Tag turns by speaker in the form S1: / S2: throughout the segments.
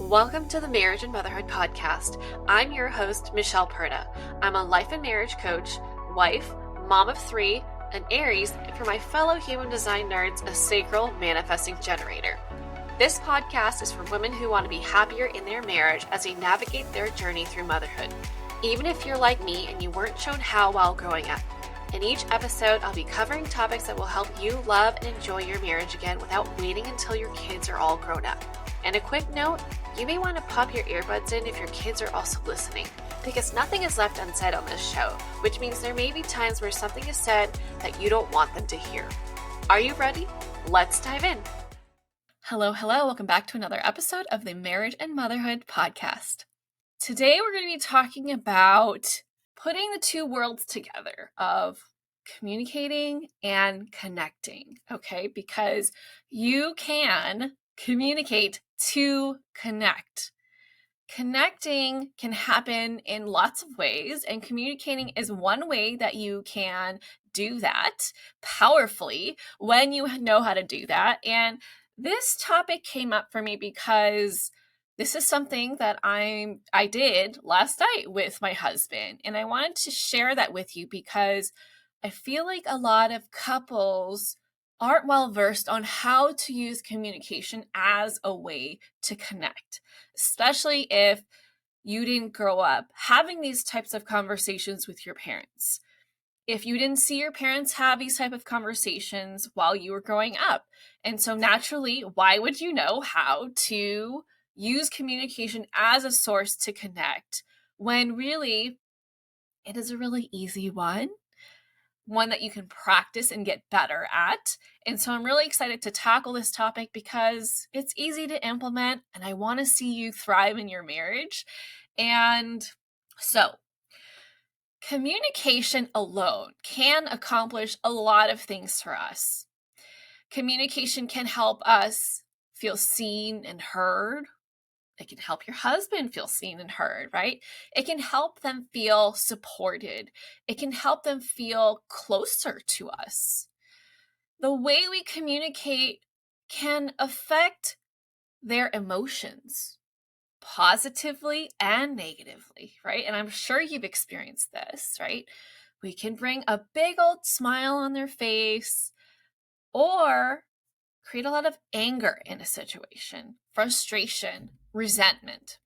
S1: Welcome to the Marriage and Motherhood Podcast. I'm your host, Michelle Perda. I'm a life and marriage coach, wife, mom of three, an Aries, and for my fellow human design nerds, a sacral manifesting generator. This podcast is for women who want to be happier in their marriage as they navigate their journey through motherhood, even if you're like me and you weren't shown how while growing up. In each episode, I'll be covering topics that will help you love and enjoy your marriage again without waiting until your kids are all grown up. And a quick note, you may want to pop your earbuds in if your kids are also listening, because nothing is left unsaid on this show, which means there may be times where something is said that you don't want them to hear. Are you ready? Let's dive in. Hello, welcome back to another episode of the Marriage and Motherhood Podcast. Today we're going to be talking about putting the two worlds together of communicating and connecting, okay? Because you can communicate to connect. Connecting can happen in lots of ways, and communicating is one way that you can do that powerfully when you know how to do that. And this topic came up for me because this is something that I did last night with my husband, and I wanted to share that with you because I feel like a lot of couples aren't well versed on how to use communication as a way to connect, especially if you didn't grow up having these types of conversations with your parents. If you didn't see your parents have these type of conversations while you were growing up. And so naturally, why would you know how to use communication as a source to connect when really it is a really easy one that you can practice and get better at. And so I'm really excited to tackle this topic because it's easy to implement and I want to see you thrive in your marriage. And so communication alone can accomplish a lot of things for us. Communication can help us feel seen and heard. It can help your husband feel seen and heard, right? It can help them feel supported. It can help them feel closer to us. The way we communicate can affect their emotions positively and negatively, right? And I'm sure you've experienced this, right? We can bring a big old smile on their face or create a lot of anger in a situation, frustration, resentment.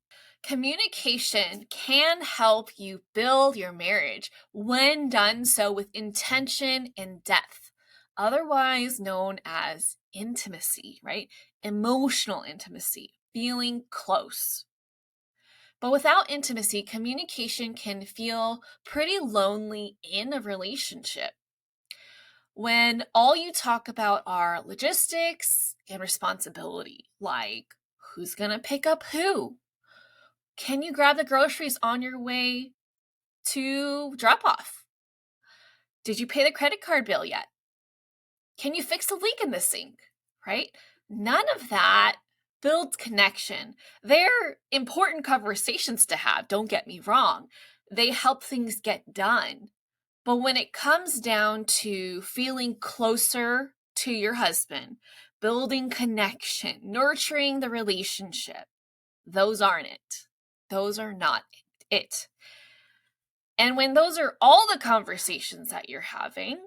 S1: Communication can help you build your marriage when done so with intention and depth, otherwise known as intimacy, right? Emotional intimacy, feeling close. But without intimacy, communication can feel pretty lonely in a relationship. When all you talk about are logistics and responsibility, like who's going to pick up who? Can you grab the groceries on your way to drop off? Did you pay the credit card bill yet? Can you fix the leak in the sink? Right? None of that builds connection. They're important conversations to have, don't get me wrong. They help things get done. But when it comes down to feeling closer to your husband, building connection, nurturing the relationship, those aren't it. Those are not it. And when those are all the conversations that you're having,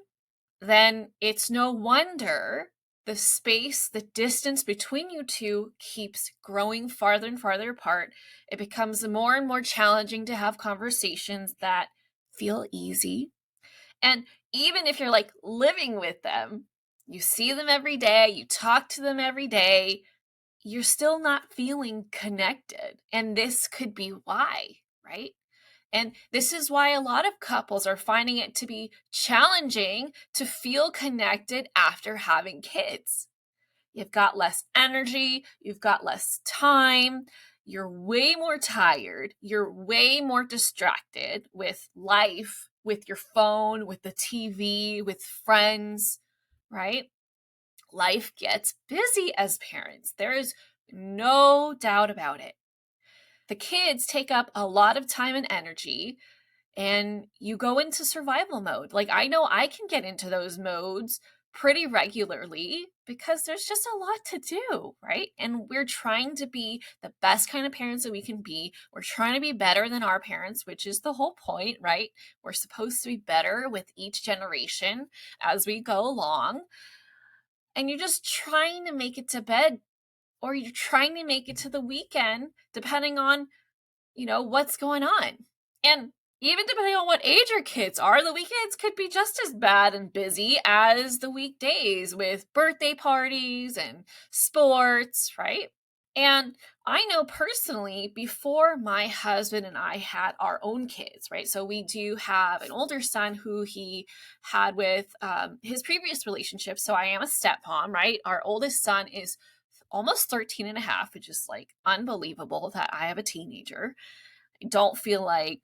S1: then it's no wonder the space, the distance between you two keeps growing farther and farther apart. It becomes more and more challenging to have conversations that feel easy. And even if you're like living with them, you see them every day, you talk to them every day, you're still not feeling connected. And this could be why, right? And this is why a lot of couples are finding it to be challenging to feel connected after having kids. You've got less energy, you've got less time, you're way more tired, you're way more distracted with life, with your phone, with the TV, with friends, right? Life gets busy as parents. There is no doubt about it. The kids take up a lot of time and energy, and you go into survival mode. Like, I know I can get into those modes pretty regularly because there's just a lot to do, right? And we're trying to be the best kind of parents that we can be. We're trying to be better than our parents, which is the whole point, right? We're supposed to be better with each generation as we go along. And you're just trying to make it to bed, or you're trying to make it to the weekend, depending on, what's going on. And even depending on what age your kids are, the weekends could be just as bad and busy as the weekdays with birthday parties and sports, right? And I know personally, before my husband and I had our own kids, right? So we do have an older son who he had with his previous relationship. So I am a stepmom, right? Our oldest son is almost 13 and a half, which is like unbelievable that I have a teenager. I don't feel like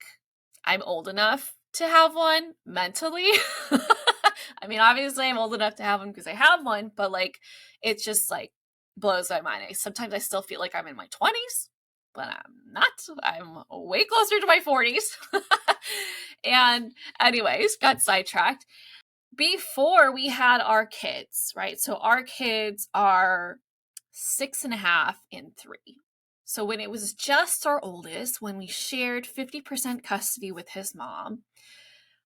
S1: I'm old enough to have one mentally. I mean, obviously I'm old enough to have one because I have one, but like, it's just like blows my mind. Sometimes I still feel like I'm in my 20s, but I'm not. I'm way closer to my 40s. And anyways, got sidetracked. Before we had our kids, right? So our kids are 6.5 and 3. So when it was just our oldest, when we shared 50% custody with his mom,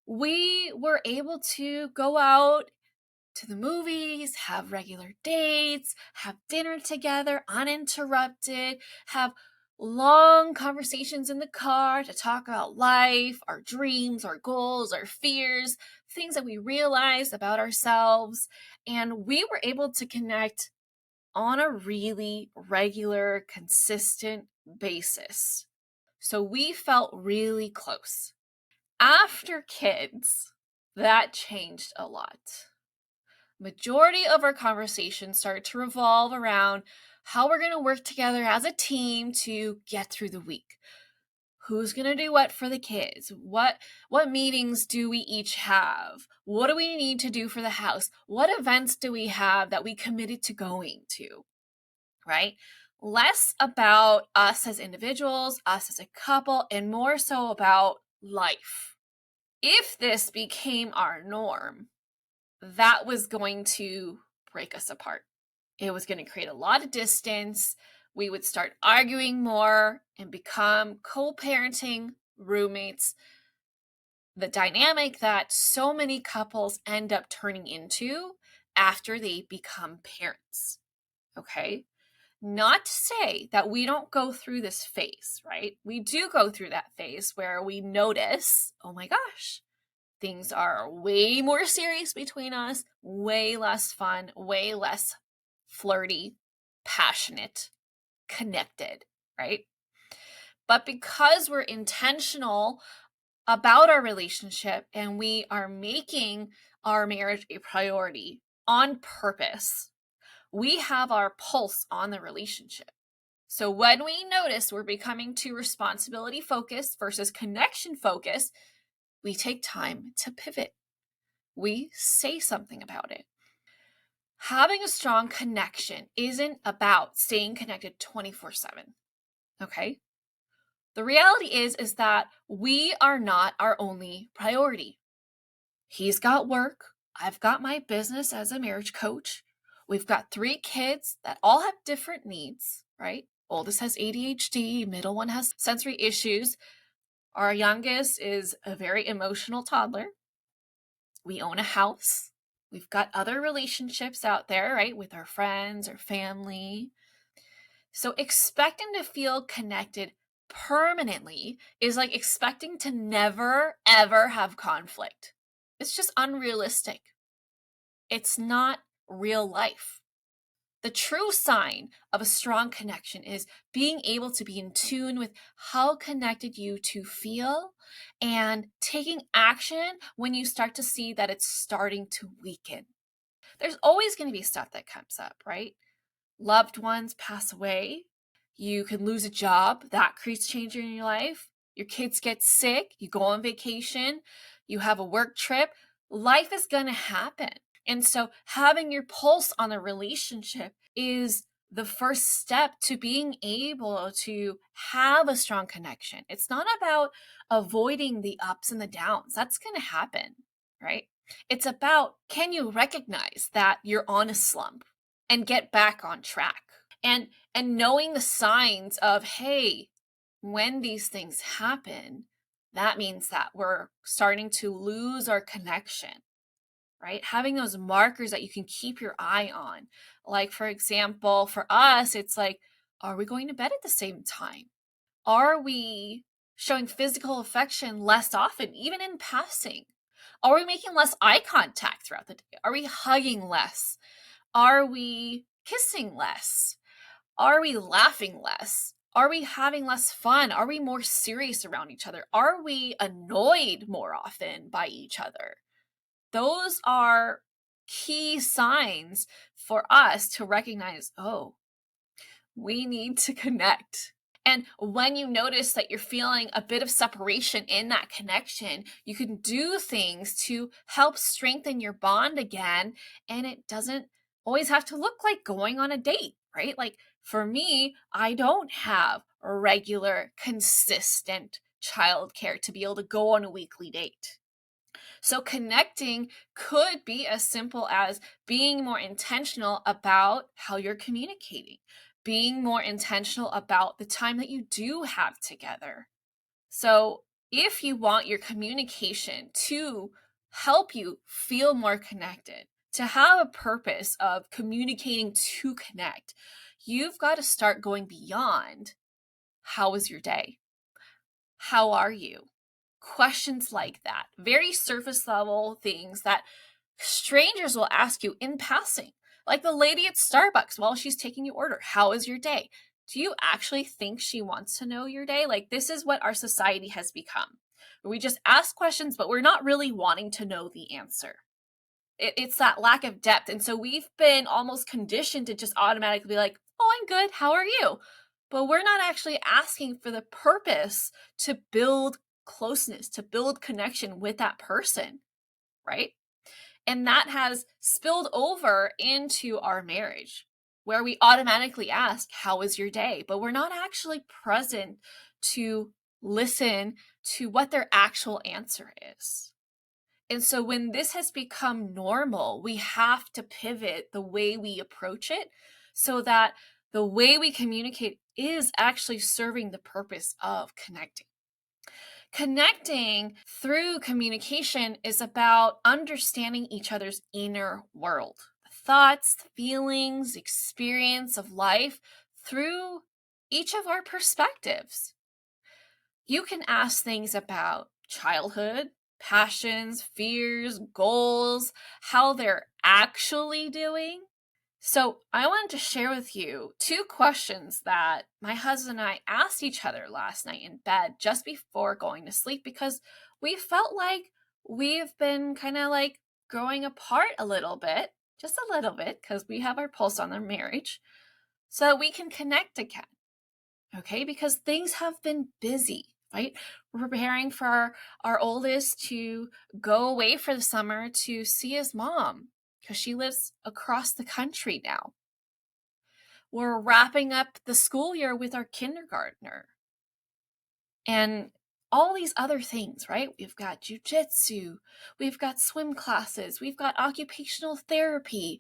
S1: we were able to go out to the movies, have regular dates, have dinner together uninterrupted, have long conversations in the car to talk about life, our dreams, our goals, our fears, things that we realized about ourselves. And we were able to connect on a really regular, consistent basis. So we felt really close. After kids, that changed a lot. Majority of our conversations started to revolve around how we're going to work together as a team to get through the week. Who's going to do what for the kids? What meetings do we each have? What do we need to do for the house? What events do we have that we committed to going to? Right? Less about us as individuals, us as a couple, and more so about life. If this became our norm, that was going to break us apart. It was going to create a lot of distance. We would start arguing more and become co-parenting roommates. The dynamic that so many couples end up turning into after they become parents. Okay? Not to say that we don't go through this phase, right? We do go through that phase where we notice, oh my gosh, things are way more serious between us, way less fun, way less flirty, passionate, connected, right? But because we're intentional about our relationship and we are making our marriage a priority on purpose, we have our pulse on the relationship. So when we notice we're becoming too responsibility focused versus connection focused, we take time to pivot. We say something about it. Having a strong connection isn't about staying connected 24/7. Okay? The reality is that we are not our only priority. He's got work. I've got my business as a marriage coach. We've got 3 kids that all have different needs, right? Oldest has ADHD, middle one has sensory issues. Our youngest is a very emotional toddler. We own a house. We've got other relationships out there, right? With our friends or family. So expecting to feel connected permanently is like expecting to never, ever have conflict. It's just unrealistic. It's not real life. The true sign of a strong connection is being able to be in tune with how connected you two feel and taking action when you start to see that it's starting to weaken. There's always going to be stuff that comes up, right? Loved ones pass away. You can lose a job. That creates change in your life. Your kids get sick. You go on vacation. You have a work trip. Life is going to happen. And so having your pulse on a relationship is the first step to being able to have a strong connection. It's not about avoiding the ups and the downs. That's going to happen, right? It's about, can you recognize that you're on a slump and get back on track? And knowing the signs of, hey, when these things happen, that means that we're starting to lose our connection, right? Having those markers that you can keep your eye on. Like, for example, for us, it's like, are we going to bed at the same time? Are we showing physical affection less often, even in passing? Are we making less eye contact throughout the day? Are we hugging less? Are we kissing less? Are we laughing less? Are we having less fun? Are we more serious around each other? Are we annoyed more often by each other? Those are key signs for us to recognize, oh, we need to connect. And when you notice that you're feeling a bit of separation in that connection, you can do things to help strengthen your bond again. And it doesn't always have to look like going on a date, right? Like for me, I don't have a regular, consistent childcare to be able to go on a weekly date. So connecting could be as simple as being more intentional about how you're communicating, being more intentional about the time that you do have together. So if you want your communication to help you feel more connected, to have a purpose of communicating to connect, you've got to start going beyond, how was your day? How are you? Questions like that, very surface level things that strangers will ask you in passing, like the lady at Starbucks while she's taking your order. How is your day? Do you actually think she wants to know your day? Like, this is what our society has become. We just ask questions, but we're not really wanting to know the answer. It's that lack of depth. And so we've been almost conditioned to just automatically be like, oh, I'm good. How are you? But we're not actually asking for the purpose to build closeness, to build connection with that person, right? And that has spilled over into our marriage, where we automatically ask, how was your day? But we're not actually present to listen to what their actual answer is. And so when this has become normal, we have to pivot the way we approach it so that the way we communicate is actually serving the purpose of connecting. Connecting through communication is about understanding each other's inner world, thoughts, feelings, experience of life through each of our perspectives. You can ask things about childhood, passions, fears, goals, how they're actually doing. So, I wanted to share with you 2 questions that my husband and I asked each other last night in bed just before going to sleep, because we felt like we've been kind of like growing apart a little bit, just a little bit, because we have our pulse on their marriage, so that we can connect again. Okay, because things have been busy, right? We're preparing for our oldest to go away for the summer to see his mom because she lives across the country now. We're wrapping up the school year with our kindergartner and all these other things, right? We've got jujitsu, we've got swim classes, we've got occupational therapy,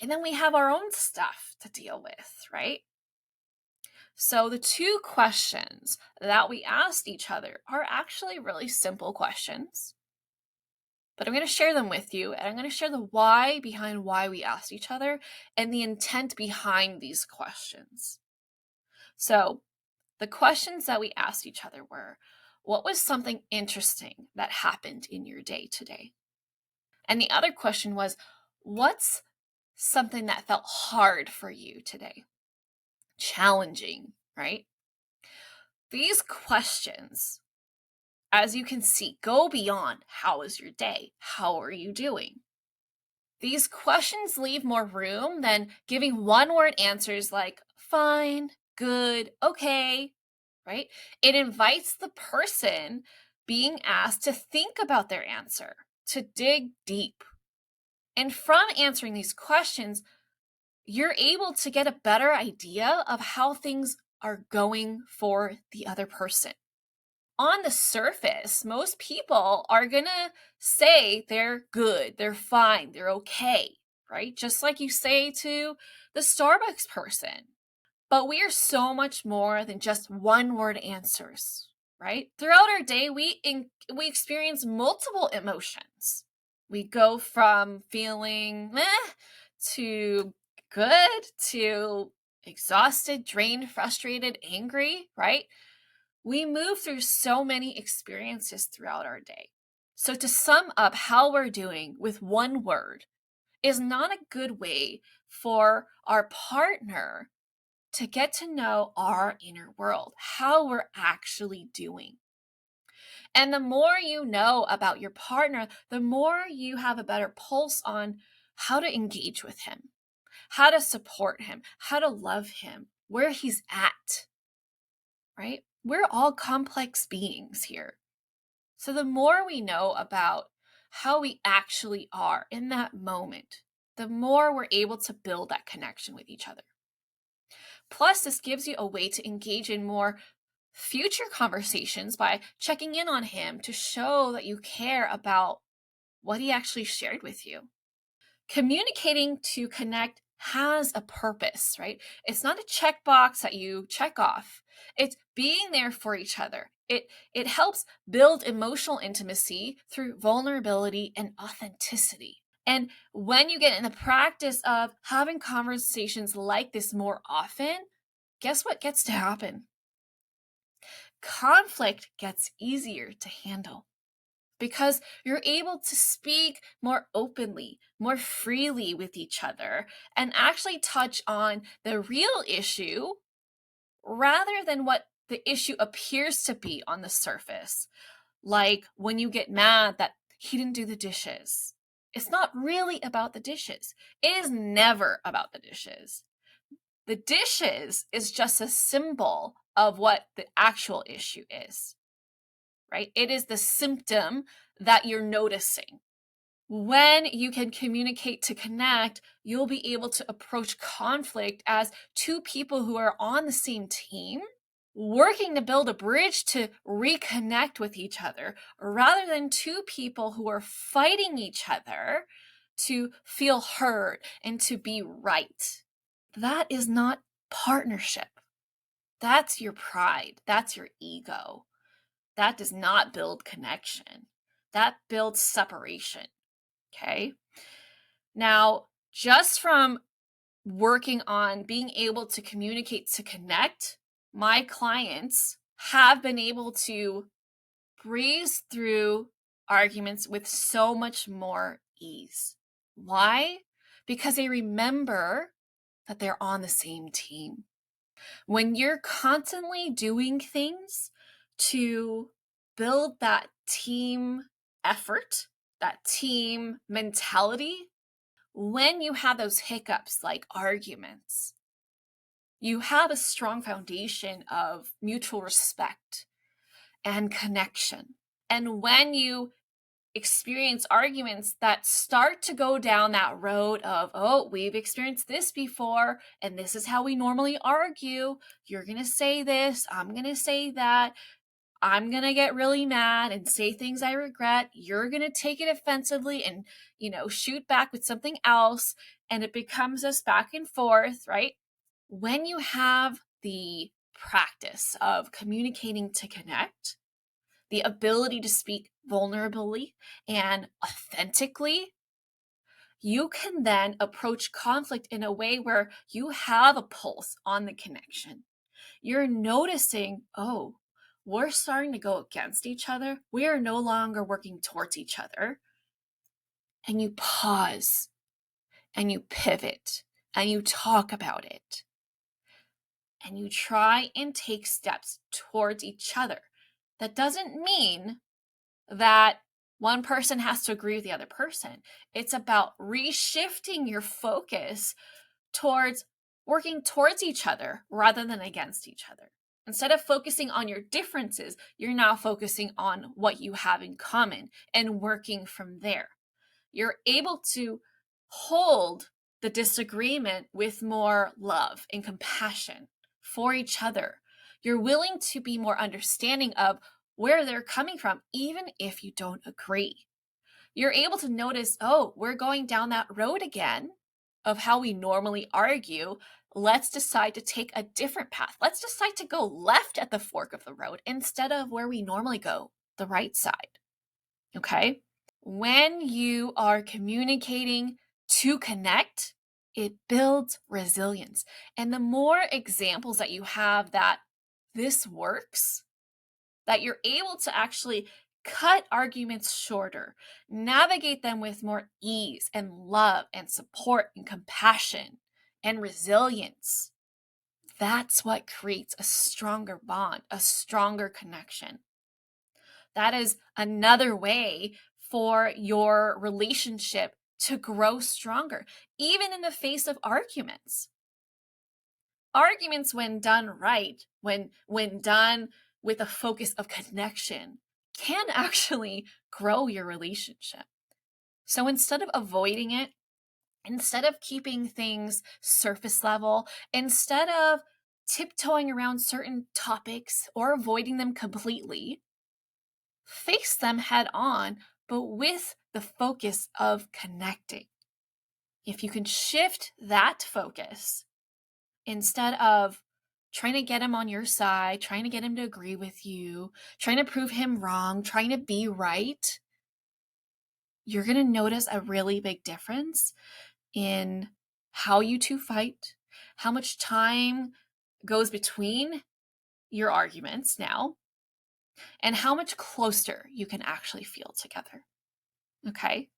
S1: and then we have our own stuff to deal with, right? So the 2 questions that we asked each other are actually really simple questions, but I'm going to share them with you, and I'm going to share the why behind why we asked each other and the intent behind these questions. So the questions that we asked each other were, what was something interesting that happened in your day today? And the other question was, what's something that felt hard for you today? Challenging, right? These questions, as you can see, go beyond how was your day? How are you doing? These questions leave more room than giving one-word answers like fine, good, okay, right? It invites the person being asked to think about their answer, to dig deep. And from answering these questions, you're able to get a better idea of how things are going for the other person. on the surface, most people are going to say they're good, they're fine, they're okay, right? Just like you say to the Starbucks person. But we are so much more than just one-word answers, right? Throughout our day, we experience multiple emotions. We go from feeling meh to good to exhausted, drained, frustrated, angry, right? We move through so many experiences throughout our day. So to sum up how we're doing with one word is not a good way for our partner to get to know our inner world, how we're actually doing. And the more you know about your partner, the more you have a better pulse on how to engage with him, how to support him, how to love him, where he's at, right? We're all complex beings here. So the more we know about how we actually are in that moment, the more we're able to build that connection with each other. Plus, this gives you a way to engage in more future conversations by checking in on him to show that you care about what he actually shared with you. Communicating to connect has a purpose, right? It's not a checkbox that you check off. It's being there for each other. It helps build emotional intimacy through vulnerability and authenticity. And when you get in the practice of having conversations like this more often, guess what gets to happen? Conflict gets easier to handle because you're able to speak more openly, more freely with each other, and actually touch on the real issue rather than what the issue appears to be on the surface. Like when you get mad that he didn't do the dishes. It's not really about the dishes. It is never about the dishes. The dishes is just a symbol of what the actual issue is, right? It is the symptom that you're noticing. When you can communicate to connect, you'll be able to approach conflict as two people who are on the same team, working to build a bridge to reconnect with each other, rather than two people who are fighting each other to feel heard and to be right. That is not partnership. That's your pride. That's your ego. That does not build connection. That builds separation. Okay. Now, just from working on being able to communicate to connect, my clients have been able to breeze through arguments with so much more ease. Why? Because they remember that they're on the same team. When you're constantly doing things to build that team effort, that team mentality, when you have those hiccups like arguments, you have a strong foundation of mutual respect and connection. And when you experience arguments that start to go down that road of, oh, we've experienced this before, and this is how we normally argue. You're going to say this, I'm going to say that. I'm going to get really mad and say things I regret. You're going to take it offensively and, shoot back with something else. And it becomes this back and forth, right? When you have the practice of communicating to connect, the ability to speak vulnerably and authentically, you can then approach conflict in a way where you have a pulse on the connection. You're noticing, oh, we're starting to go against each other. We are no longer working towards each other. And you pause and you pivot and you talk about it. And you try and take steps towards each other. That doesn't mean that one person has to agree with the other person. It's about reshifting your focus towards working towards each other rather than against each other. Instead of focusing on your differences, you're now focusing on what you have in common and working from there. You're able to hold the disagreement with more love and compassion for each other. You're willing to be more understanding of where they're coming from, even if you don't agree. You're able to notice, oh, we're going down that road again of how we normally argue. Let's decide to take a different path. Let's decide to go left at the fork of the road instead of where we normally go, the right side. Okay? When you are communicating to connect, it builds resilience. And the more examples that you have that this works, that you're able to actually cut arguments shorter, navigate them with more ease and love and support and compassion and resilience. That's what creates a stronger bond, a stronger connection. That is another way for your relationship to grow stronger, even in the face of arguments. Arguments, when done right, when done with a focus of connection, can actually grow your relationship. So instead of avoiding it, instead of keeping things surface level, instead of tiptoeing around certain topics or avoiding them completely, face them head on, but with the focus of connecting. If you can shift that focus, instead of trying to get him on your side, trying to get him to agree with you, trying to prove him wrong, trying to be right, you're going to notice a really big difference in how you two fight, how much time goes between your arguments now, and how much closer you can actually feel together. Okay?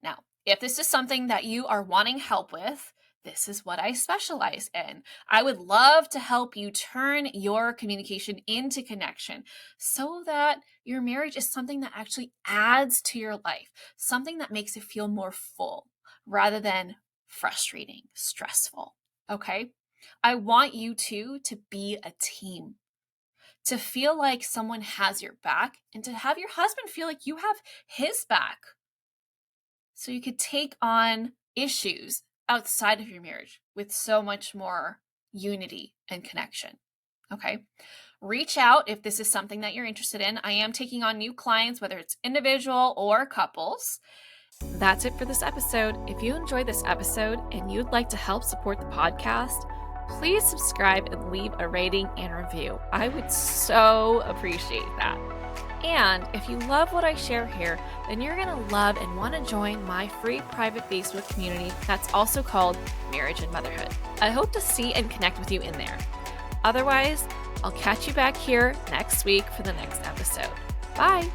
S1: Now, if this is something that you are wanting help with, this is what I specialize in. I would love to help you turn your communication into connection so that your marriage is something that actually adds to your life, something that makes it feel more full rather than frustrating, stressful. Okay? I want you two to be a team, to feel like someone has your back, and to have your husband feel like you have his back. So you could take on issues outside of your marriage with so much more unity and connection. Okay. Reach out if this is something that you're interested in. I am taking on new clients, whether it's individual or couples. That's it for this episode. If you enjoyed this episode and you'd like to help support the podcast, please subscribe and leave a rating and review. I would so appreciate that. And if you love what I share here, then you're going to love and want to join my free private Facebook community that's also called Marriage and Motherhood. I hope to see and connect with you in there. Otherwise, I'll catch you back here next week for the next episode. Bye.